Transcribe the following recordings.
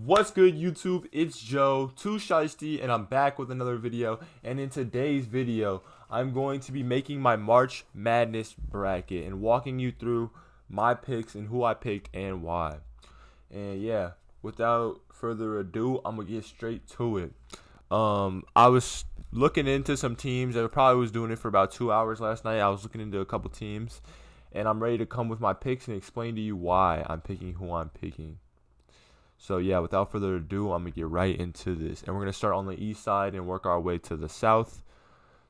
What's good, YouTube? It's Joe, Too Shiesty, and I'm back with another video. And in today's video, I'm going to be making my March Madness bracket and walking you through my picks and who I picked and why. And yeah, without further ado, I'm gonna get straight to it. I was looking into some teams. I probably was doing it for about 2 hours last night. I was looking into a couple teams, and I'm ready to come with my picks and explain to you why I'm picking who I'm picking. So yeah, without further ado, I'm gonna get right into this, and we're gonna start on the east side and work our way to the south.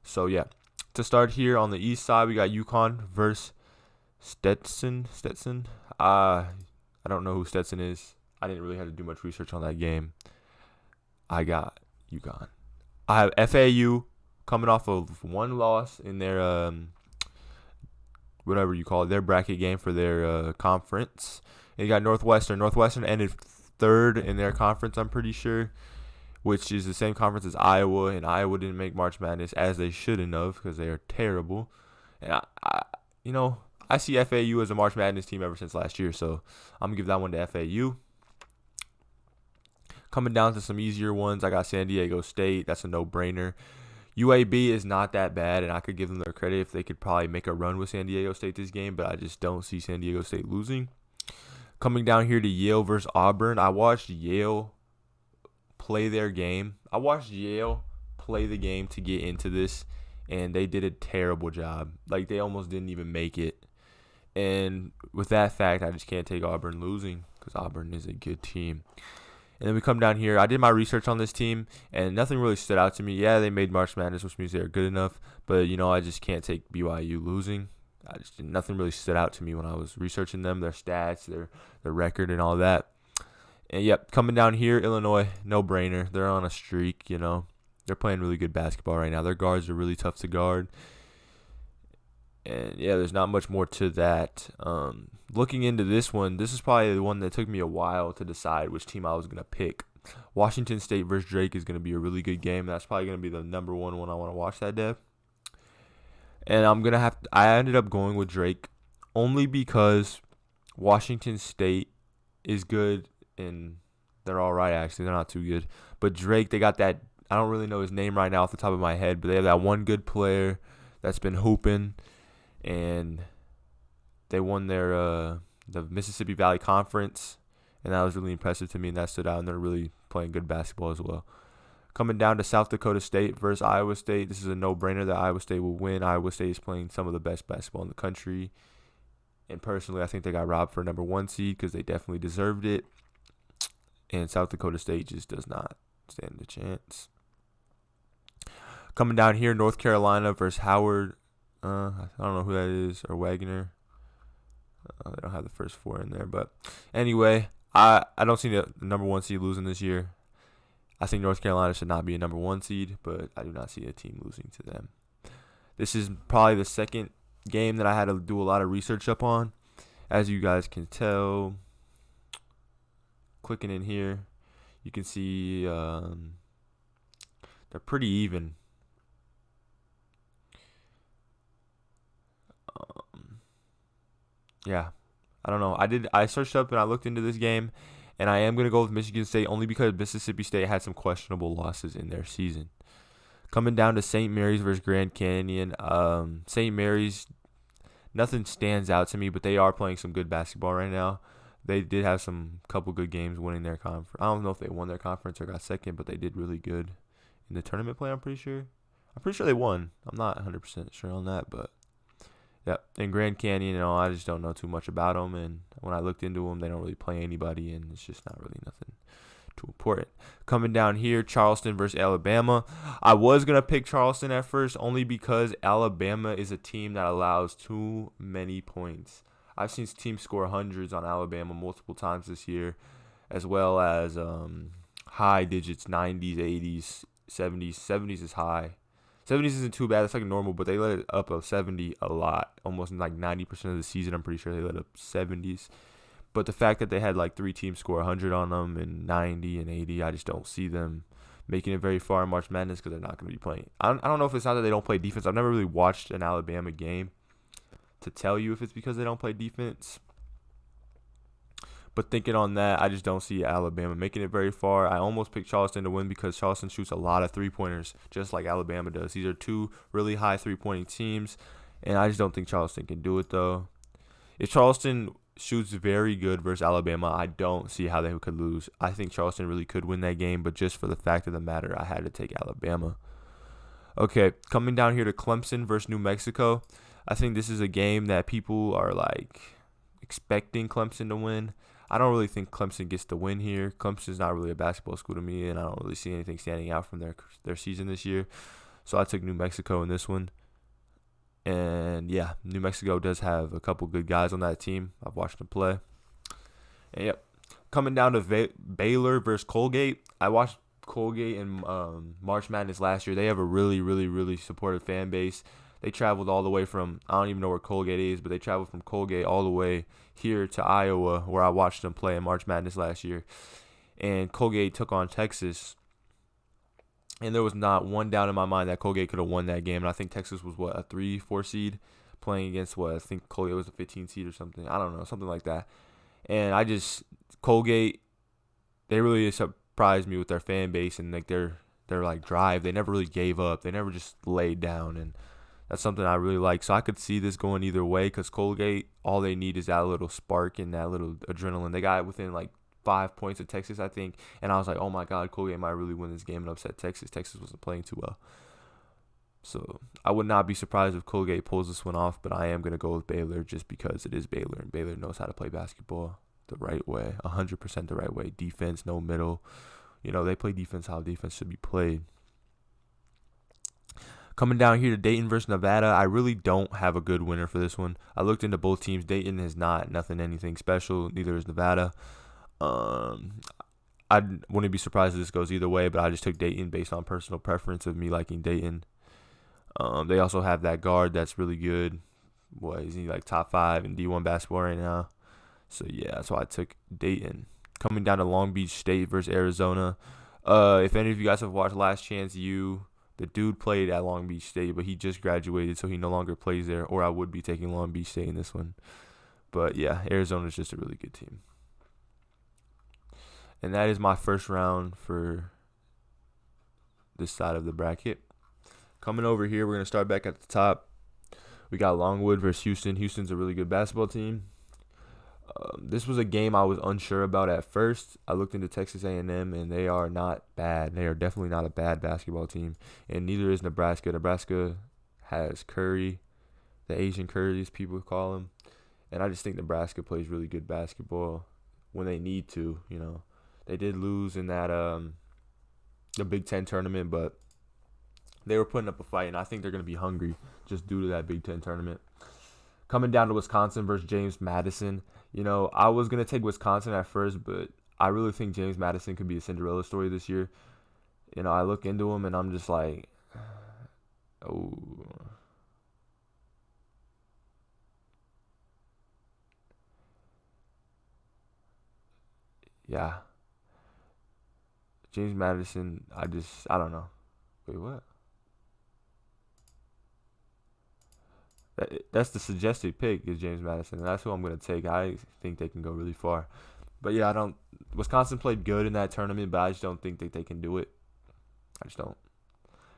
So yeah, to start here on the east side, we got UConn versus Stetson. I don't know who Stetson is. I didn't really have to do much research on that game. I got UConn. I have FAU coming off of one loss in their whatever you call it, their bracket game for their conference. And you got Northwestern. Northwestern ended third in their conference, I'm pretty sure, which is the same conference as Iowa, and Iowa didn't make March Madness, as they shouldn't have, because they are terrible. And I see FAU as a March Madness team ever since last year, so I'm gonna give that one to FAU. Coming down to some easier ones, I got San Diego State. That's a no-brainer. UAB is not that bad, and I could give them their credit if they could probably make a run with San Diego State this game, but I just don't see San Diego State losing. Coming down here to Yale versus Auburn, I watched Yale play their game. I watched Yale play the game to get into this, and they did a terrible job. Like, they almost didn't even make it. And with that fact, I just can't take Auburn losing, because Auburn is a good team. And then we come down here. I did my research on this team, and nothing really stood out to me. Yeah, they made March Madness, which means they're good enough, but, I just can't take BYU losing. Nothing really stood out to me when I was researching them, their stats, their record, and all that. And yep, coming down here, Illinois, no brainer. They're on a streak, They're playing really good basketball right now. Their guards are really tough to guard. And yeah, there's not much more to that. Looking into this one, this is probably the one that took me a while to decide which team I was gonna pick. Washington State versus Drake is gonna be a really good game. That's probably gonna be the number one I want to watch that day. And I ended up going with Drake only because Washington State is good, and they're all right, actually. They're not too good. But Drake, they got that, I don't really know his name right now off the top of my head, but they have that one good player that's been hooping, and they won their the Mississippi Valley Conference, and that was really impressive to me, and that stood out, and they're really playing good basketball as well. Coming down to South Dakota State versus Iowa State, this is a no-brainer that Iowa State will win. Iowa State is playing some of the best basketball in the country. And personally, I think they got robbed for number one seed because they definitely deserved it. And South Dakota State just does not stand a chance. Coming down here, North Carolina versus Howard. I don't know who that is, or Wagner. They don't have the first four in there. But anyway, I don't see the number one seed losing this year. I think North Carolina should not be a number one seed, but I do not see a team losing to them. This is probably the second game that I had to do a lot of research up on. As you guys can tell, clicking in here, you can see they're pretty even. Yeah, I don't know. I searched up and I looked into this game, and I am going to go with Michigan State only because Mississippi State had some questionable losses in their season. Coming down to St. Mary's versus Grand Canyon. St. Mary's, nothing stands out to me, but they are playing some good basketball right now. They did have some couple good games winning their conference. I don't know if they won their conference or got second, but they did really good in the tournament play, I'm pretty sure. I'm pretty sure they won. I'm not 100% sure on that, but yeah. In Grand Canyon, I just don't know too much about them, and when I looked into them, they don't really play anybody, and it's just not really nothing too important. Coming down here, Charleston versus Alabama. I was going to pick Charleston at first only because Alabama is a team that allows too many points. I've seen teams score hundreds on Alabama multiple times this year, as well as high digits, 90s, 80s, 70s. 70s is high. 70s isn't too bad. It's like normal, but they let it up a 70 a lot. Almost like 90% of the season, I'm pretty sure they let up 70s. But the fact that they had like 3 teams score 100 on them and 90 and 80, I just don't see them making it very far in March Madness because they're not going to be playing. I don't know if it's not that they don't play defense. I've never really watched an Alabama game to tell you if it's because they don't play defense. But thinking on that, I just don't see Alabama making it very far. I almost picked Charleston to win because Charleston shoots a lot of three-pointers, just like Alabama does. These are two really high three-pointing teams, and I just don't think Charleston can do it, though. If Charleston shoots very good versus Alabama, I don't see how they could lose. I think Charleston really could win that game, but just for the fact of the matter, I had to take Alabama. Okay, coming down here to Clemson versus New Mexico. I think this is a game that people are like expecting Clemson to win. I don't really think Clemson gets the win here. Clemson's not really a basketball school to me, and I don't really see anything standing out from their season this year. So I took New Mexico in this one. And yeah, New Mexico does have a couple good guys on that team. I've watched them play. And yep, coming down to Baylor versus Colgate. I watched Colgate in March Madness last year. They have a really, really, really supportive fan base. They traveled all the way from, I don't even know where Colgate is, but they traveled from Colgate all the way here to Iowa, where I watched them play in March Madness last year. And Colgate took on Texas. And there was not one doubt in my mind that Colgate could have won that game. And I think Texas was, a 3-4 seed playing against I think Colgate was a 15 seed or something. I don't know, something like that. And Colgate, they really surprised me with their fan base and like their like drive. They never really gave up. They never just laid down. And that's something I really like. So I could see this going either way because Colgate, all they need is that little spark and that little adrenaline. They got it within like 5 points of Texas, I think. And I was like, oh my God, Colgate might really win this game and upset Texas. Texas wasn't playing too well. So I would not be surprised if Colgate pulls this one off, but I am going to go with Baylor just because it is Baylor. And Baylor knows how to play basketball the right way, 100% the right way. Defense, no middle. They play defense how defense should be played. Coming down here to Dayton versus Nevada, I really don't have a good winner for this one. I looked into both teams. Dayton is anything special. Neither is Nevada. I wouldn't be surprised if this goes either way, but I just took Dayton based on personal preference of me liking Dayton. They also have that guard that's really good. What, is he like top 5 in D1 basketball right now? So yeah, that's why I took Dayton. Coming down to Long Beach State versus Arizona. If any of you guys have watched Last Chance U, the dude played at Long Beach State, but he just graduated, so he no longer plays there, or I would be taking Long Beach State in this one. But yeah, Arizona's just a really good team. And that is my first round for this side of the bracket. Coming over here, we're going to start back at the top. We got Longwood versus Houston. Houston's a really good basketball team. This was a game I was unsure about at first. I looked into Texas A&M, and they are not bad. They are definitely not a bad basketball team, and neither is Nebraska. Nebraska has Curry, the Asian Curry, as people call him, and I just think Nebraska plays really good basketball when they need to. They did lose in that the Big Ten tournament, but they were putting up a fight, and I think they're going to be hungry just due to that Big Ten tournament. Coming down to Wisconsin versus James Madison. I was going to take Wisconsin at first, but I really think James Madison could be a Cinderella story this year. I look into him, and I'm just like, oh. Yeah. James Madison, I don't know. Wait, what? That's the suggested pick is James Madison, and that's who I'm going to take. I think they can go really far. But yeah, Wisconsin played good in that tournament, but I just don't think that they can do it. I just don't.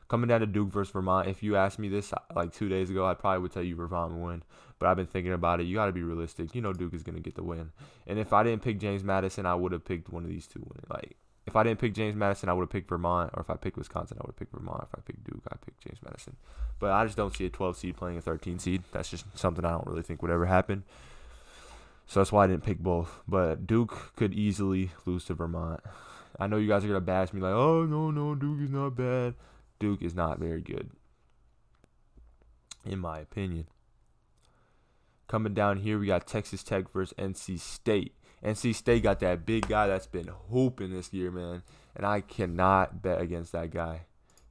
Coming down to Duke versus Vermont, if you asked me this like 2 days ago, I probably would tell you Vermont would win. But I've been thinking about it. You got to be realistic. Duke is going to get the win. And if I didn't pick James Madison, I would have picked one of these two winning. If I didn't pick James Madison, I would have picked Vermont. Or if I picked Wisconsin, I would have picked Vermont. If I picked Duke, I picked James Madison. But I just don't see a 12 seed playing a 13 seed. That's just something I don't really think would ever happen. So that's why I didn't pick both. But Duke could easily lose to Vermont. I know you guys are going to bash me like, oh, no, Duke is not bad. Duke is not very good, in my opinion. Coming down here, we got Texas Tech versus NC State. NC State got that big guy that's been hooping this year, man. And I cannot bet against that guy.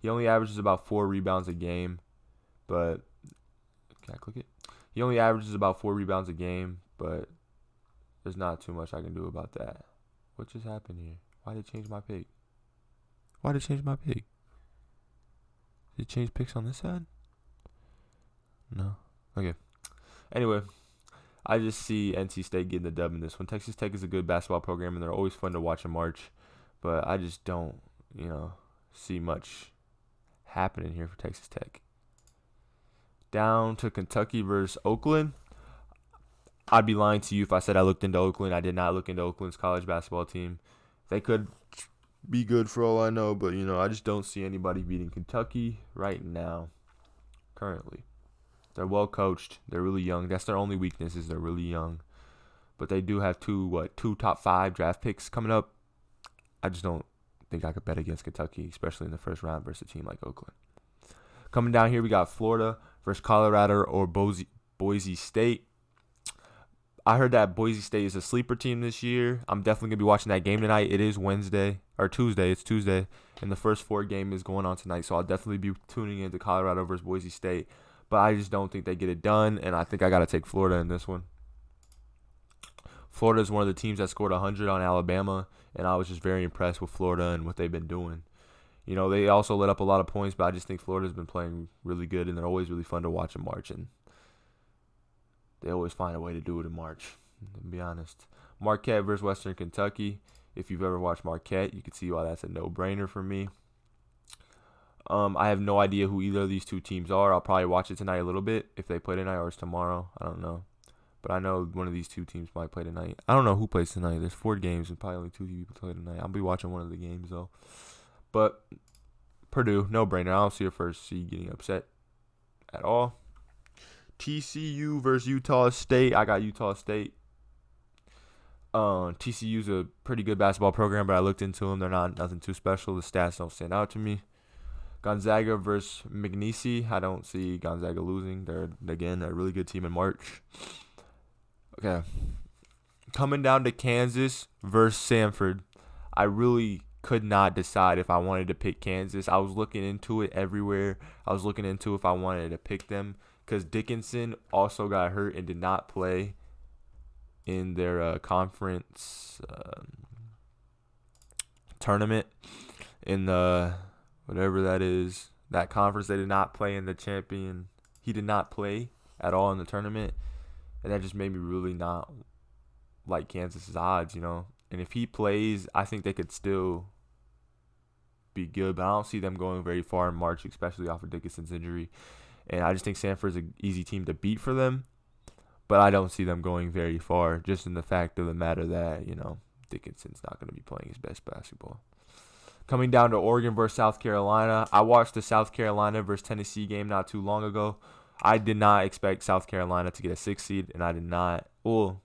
He only averages about 4 rebounds a game. But, can I click it? He only averages about 4 rebounds a game. But there's not too much I can do about that. What just happened here? Why did it change my pick? Did it change picks on this side? No. Okay. Anyway, I just see NC State getting the dub in this one. Texas Tech is a good basketball program, and they're always fun to watch in March. But I just don't, see much happening here for Texas Tech. Down to Kentucky versus Oakland. I'd be lying to you if I said I looked into Oakland. I did not look into Oakland's college basketball team. They could be good for all I know, but, I just don't see anybody beating Kentucky right now, currently. They're well coached. They're really young. That's their only weakness is they're really young. But they do have two top 5 draft picks coming up. I just don't think I could bet against Kentucky, especially in the first round versus a team like Oakland. Coming down here, we got Florida versus Colorado or Boise State. I heard that Boise State is a sleeper team this year. I'm definitely going to be watching that game tonight. It is Tuesday. It's Tuesday. And the first 4 game is going on tonight. So I'll definitely be tuning into Colorado versus Boise State. But I just don't think they get it done. And I think I got to take Florida in this one. Florida is one of the teams that scored 100 on Alabama. And I was just very impressed with Florida and what they've been doing. They also let up a lot of points, but I just think Florida's been playing really good, and they're always really fun to watch in March, and they always find a way to do it in March, to be honest. Marquette versus Western Kentucky. If you've ever watched Marquette, you can see why that's a no-brainer for me. I have no idea who either of these two teams are. I'll probably watch it tonight a little bit if they play tonight or it's tomorrow. I don't know. But I know one of these two teams might play tonight. I don't know who plays tonight. There's 4 games and probably only 2 people play tonight. I'll be watching one of the games, though. But Purdue, no-brainer. I don't see a first seed getting upset at all. TCU versus Utah State. I got Utah State. TCU's a pretty good basketball program, but I looked into them. They're not nothing too special. The stats don't stand out to me. Gonzaga versus McNeese. I don't see Gonzaga losing. They're, again, a really good team in March. Okay. Coming down to Kansas versus Samford. I really could not decide if I wanted to pick Kansas. I was looking into it everywhere. I was looking into if I wanted to pick them because Dickinson also got hurt and did not play in their conference tournament in the whatever that is. That conference, they did not play in the champion. He did not play at all in the tournament. And that just made me really not like Kansas's odds, And if he plays, I think they could still be good. But I don't see them going very far in March, especially off of Dickinson's injury. And I just think Samford's an easy team to beat for them. But I don't see them going very far, just in the fact of the matter that, Dickinson's not going to be playing his best basketball. Coming down to Oregon versus South Carolina. I watched the South Carolina versus Tennessee game not too long ago. I did not expect South Carolina to get a 6 seed, and I did not. Well,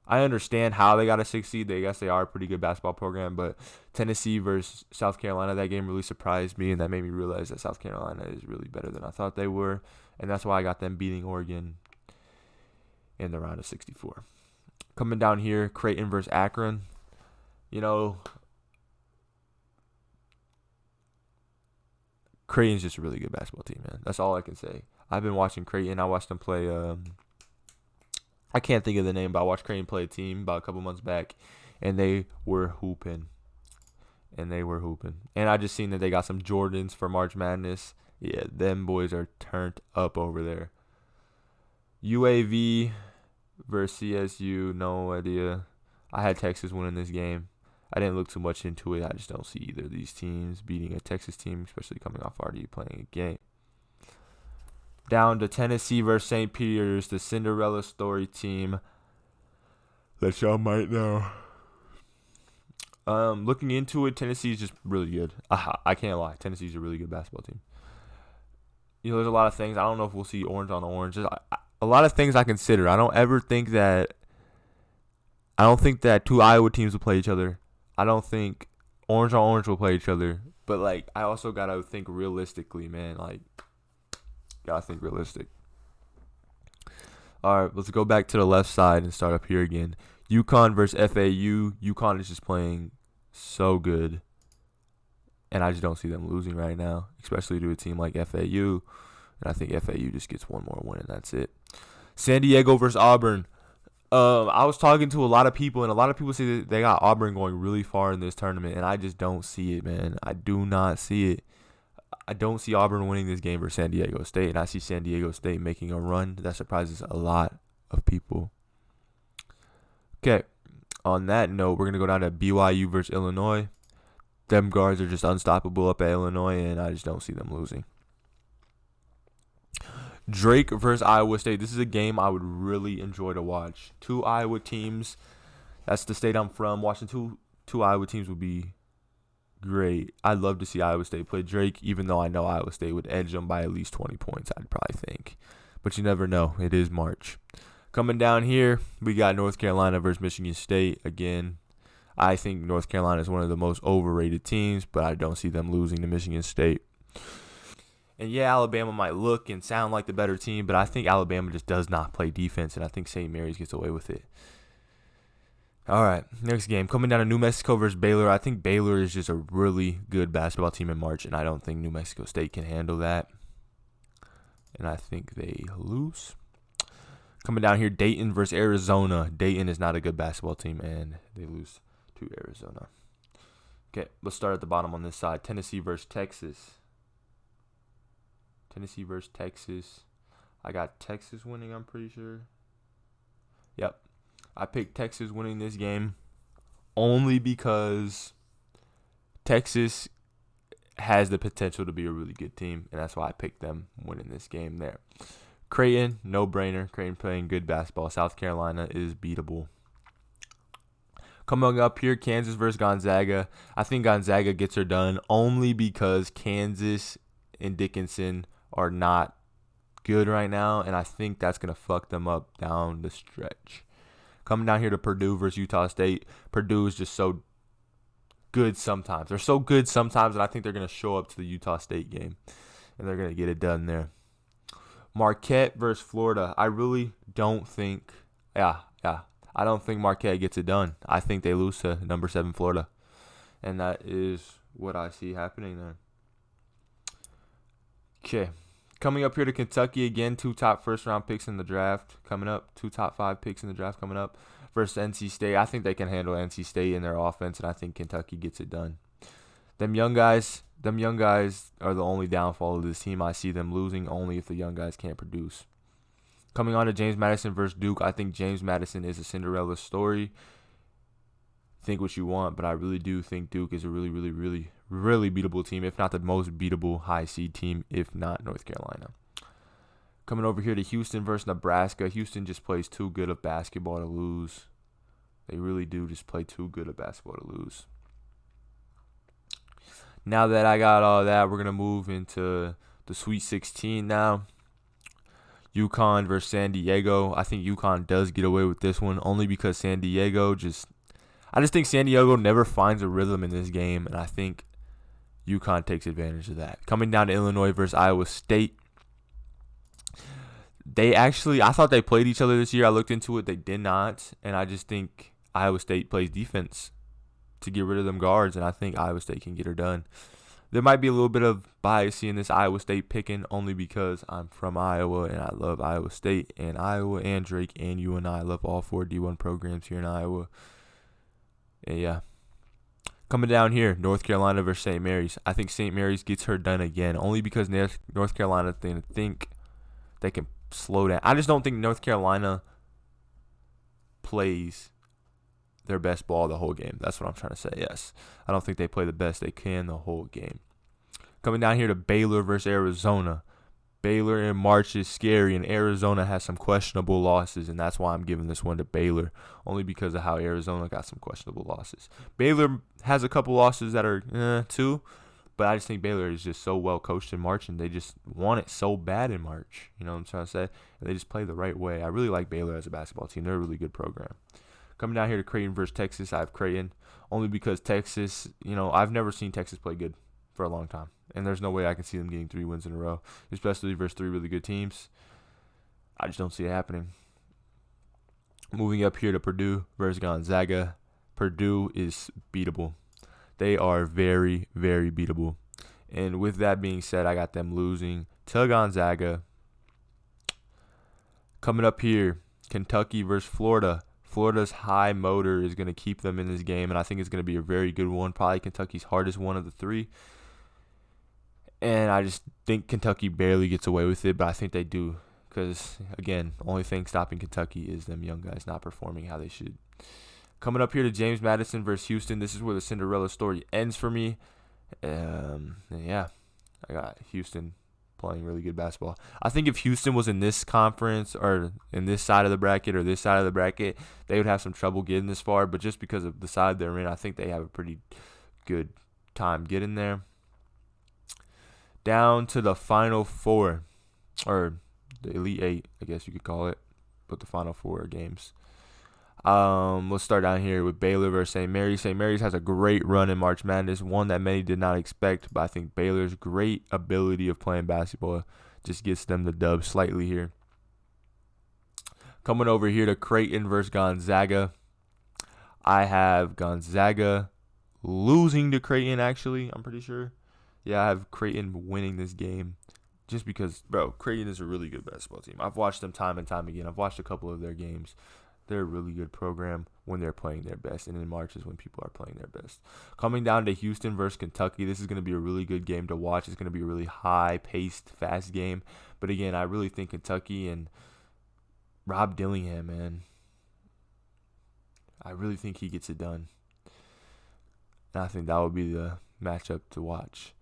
I understand how they got a 6 seed. I guess they are a pretty good basketball program, but Tennessee versus South Carolina, that game really surprised me, and that made me realize that South Carolina is really better than I thought they were, and that's why I got them beating Oregon in the round of 64. Coming down here, Creighton versus Akron. Creighton's just a really good basketball team, man. That's all I can say. I've been watching Creighton. I watched them play. I can't think of the name, but I watched Creighton play a team about a couple months back, and they were hooping. And I just seen that they got some Jordans for March Madness. Yeah, them boys are turned up over there. UAV versus CSU, no idea. I had Texas winning this game. I didn't look too much into it. I just don't see either of these teams beating a Texas team, especially coming off already playing a game. Down to Tennessee versus St. Peter's, the Cinderella story team that y'all might know. Looking into it, Tennessee is just really good. I can't lie. Tennessee's a really good basketball team. There's a lot of things. I don't know if we'll see orange on orange. There's a lot of things I consider. I don't think that 2 Iowa teams will play each other. I don't think orange on orange will play each other. But, I also got to think realistically, man. Gotta think realistic. All right, let's go back to the left side and start up here again. UConn versus FAU. UConn is just playing so good. And I just don't see them losing right now, especially to a team like FAU. And I think FAU just gets one more win, and that's it. San Diego versus Auburn. I was talking to a lot of people, and a lot of people say that they got Auburn going really far in this tournament, and I just don't see it, man. I do not see it. I don't see Auburn winning this game versus San Diego State, and I see San Diego State making a run that surprises a lot of people. Okay, on that note, we're going to go down to BYU versus Illinois. Them guards are just unstoppable up at Illinois, and I just don't see them losing. Drake versus Iowa State. This is a game I would really enjoy to watch. Two Iowa teams. That's the state I'm from. Watching two Iowa teams would be great. I'd love to see Iowa State play Drake, even though I know Iowa State would edge them by at least 20 points, I'd probably think. But you never know. It is March. Coming down here, we got North Carolina versus Michigan State. Again, I think North Carolina is one of the most overrated teams, but I don't see them losing to Michigan State. And yeah, Alabama might look and sound like the better team, but I think Alabama just does not play defense, and I think St. Mary's gets away with it. All right, next game. Coming down to New Mexico versus Baylor. I think Baylor is just a really good basketball team in March, and I don't think New Mexico State can handle that. And I think they lose. Coming down here, Dayton versus Arizona. Dayton is not a good basketball team, and they lose to Arizona. Okay, let's start at the bottom on this side. Tennessee versus Texas. Tennessee versus Texas. I got Texas winning, I'm pretty sure. Yep. I picked Texas winning this game only because Texas has the potential to be a really good team, and that's why I picked them winning this game there. Creighton, no-brainer. Creighton playing good basketball. South Carolina is beatable. Coming up here, Kansas versus Gonzaga. I think Gonzaga gets her done only because Kansas and Dickinson are not good right now, and I think that's going to fuck them up down the stretch. Coming down here to Purdue versus Utah State. Purdue is just so good sometimes. They're so good sometimes, and I think they're going to show up to the Utah State game, and they're going to get it done there. Marquette versus Florida. I really don't think, I don't think Marquette gets it done. I think they lose to number 7 Florida, and that is what I see happening there. Okay, coming up here to Kentucky again, 2 top first-round picks in the draft coming up, 2 top 5 picks in the draft coming up versus NC State. I think they can handle NC State in their offense, and I think Kentucky gets it done. Them young guys are the only downfall of this team. I see them losing only if the young guys can't produce. Coming on to James Madison versus Duke, I think James Madison is a Cinderella story. Think what you want, but I really do think Duke is a really, really, really, really beatable team, if not the most beatable high seed team, if not North Carolina. Coming over here to Houston versus Nebraska. Houston just plays too good of basketball to lose. They really do just play too good of basketball to lose. Now that I got all that, we're going to move into the Sweet 16 now. UConn versus San Diego. I think UConn does get away with this one only because San Diego I just think San Diego never finds a rhythm in this game, and I think UConn takes advantage of that. Coming down to Illinois versus Iowa State. I thought they played each other this year. I looked into it. They did not, and I just think Iowa State plays defense to get rid of them guards, and I think Iowa State can get her done. There might be a little bit of bias in this Iowa State picking only because I'm from Iowa and I love Iowa State and Iowa and Drake and UNI. I love all 4 D1 programs here in Iowa. And yeah. Coming down here, North Carolina versus St. Mary's. I think St. Mary's gets her done again only because North Carolina think they can slow down. I just don't think North Carolina plays their best ball the whole game. That's what I'm trying to say, yes. I don't think they play the best they can the whole game. Coming down here to Baylor versus Arizona. Baylor in March is scary, and Arizona has some questionable losses, and that's why I'm giving this one to Baylor, only because of how Arizona got some questionable losses. Baylor has a couple losses that are too, but I just think Baylor is just so well coached in March, and they just want it so bad in March. You know what I'm trying to say? And they just play the right way. I really like Baylor as a basketball team. They're a really good program. Coming down here to Creighton versus Texas, I have Creighton only because Texas, I've never seen Texas play good for a long time. And there's no way I can see them getting 3 wins in a row, especially versus 3 really good teams. I just don't see it happening. Moving up here to Purdue versus Gonzaga. Purdue is beatable. They are very, very beatable. And with that being said, I got them losing to Gonzaga. Coming up here, Kentucky versus Florida. Florida's high motor is going to keep them in this game, and I think it's going to be a very good one. Probably Kentucky's hardest one of the 3. And I just think Kentucky barely gets away with it, but I think they do because, again, only thing stopping Kentucky is them young guys not performing how they should. Coming up here to James Madison versus Houston. This is where the Cinderella story ends for me. Yeah, I got Houston playing really good basketball. I think if Houston was in this conference or in this side of the bracket or this side of the bracket, they would have some trouble getting this far. But just because of the side they're in, I think they have a pretty good time getting there. Down to the Final Four, or the Elite Eight, I guess you could call it, but the Final Four games. Let's start down here with Baylor versus St. Mary's. St. Mary's has a great run in March Madness, one that many did not expect, but I think Baylor's great ability of playing basketball just gets them the dub slightly here. Coming over here to Creighton versus Gonzaga. I have Gonzaga losing to Creighton, actually, I'm pretty sure. Yeah, I have Creighton winning this game just because, bro, Creighton is a really good basketball team. I've watched them time and time again. I've watched a couple of their games. They're a really good program when they're playing their best, and in March is when people are playing their best. Coming down to Houston versus Kentucky, this is going to be a really good game to watch. It's going to be a really high-paced, fast game. But again, I really think Kentucky and Rob Dillingham, man, I really think he gets it done. And I think that would be the matchup to watch.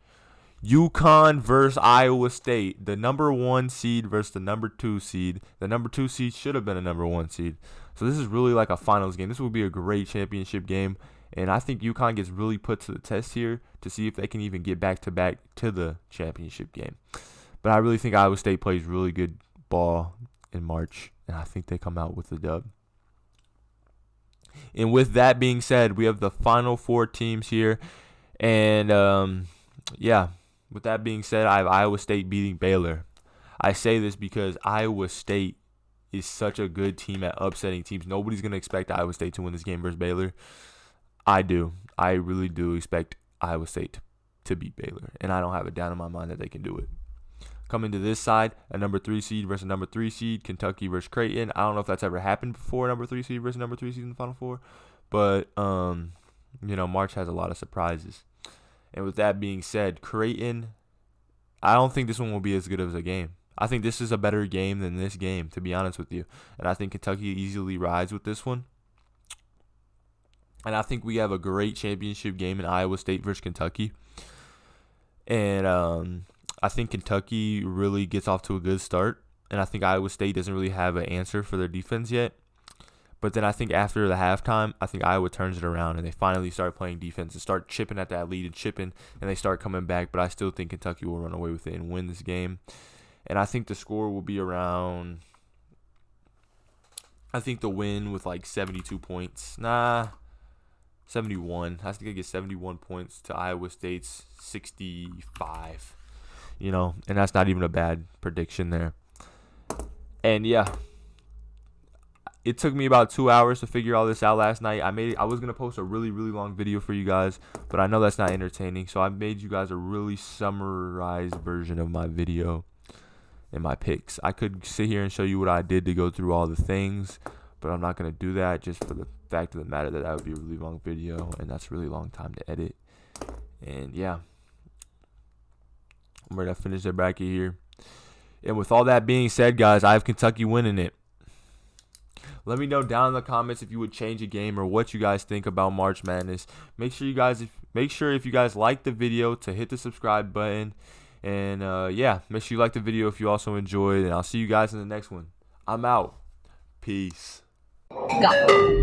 UConn versus Iowa State. The number 1 seed versus the number 2 seed. The number 2 seed should have been a number 1 seed. So this is really like a finals game. This will be a great championship game. And I think UConn gets really put to the test here to see if they can even get back to the championship game. But I really think Iowa State plays really good ball in March. And I think they come out with the dub. And with that being said, we have the Final Four teams here. And, yeah. With that being said, I have Iowa State beating Baylor. I say this because Iowa State is such a good team at upsetting teams. Nobody's going to expect Iowa State to win this game versus Baylor. I do. I really do expect Iowa State to beat Baylor. And I don't have a doubt in my mind that they can do it. Coming to this side, a number 3 seed versus a number 3 seed, Kentucky versus Creighton. I don't know if that's ever happened before, number 3 seed versus number 3 seed in the Final Four. But, March has a lot of surprises. And with that being said, Creighton, I don't think this one will be as good as a game. I think this is a better game than this game, to be honest with you. And I think Kentucky easily rides with this one. And I think we have a great championship game in Iowa State versus Kentucky. And I think Kentucky really gets off to a good start. And I think Iowa State doesn't really have an answer for their defense yet. But then I think after the halftime, I think Iowa turns it around and they finally start playing defense and start chipping at that lead and chipping, and they start coming back. But I still think Kentucky will run away with it and win this game. And I think the score will be around, I think the win with like 72 points. 71. I think I get 71 points to Iowa State's 65. And that's not even a bad prediction there. And yeah. It took me about 2 hours to figure all this out last night. I was going to post a really, really long video for you guys, but I know that's not entertaining. So I made you guys a really summarized version of my video and my picks. I could sit here and show you what I did to go through all the things, but I'm not going to do that just for the fact of the matter that would be a really long video, and that's a really long time to edit. And yeah, I'm ready to finish the bracket here. And with all that being said, guys, I have Kentucky winning it. Let me know down in the comments if you would change a game or what you guys think about March Madness. Make sure if you guys like the video to hit the subscribe button. And make sure you like the video if you also enjoyed. And I'll see you guys in the next one. I'm out. Peace. Go.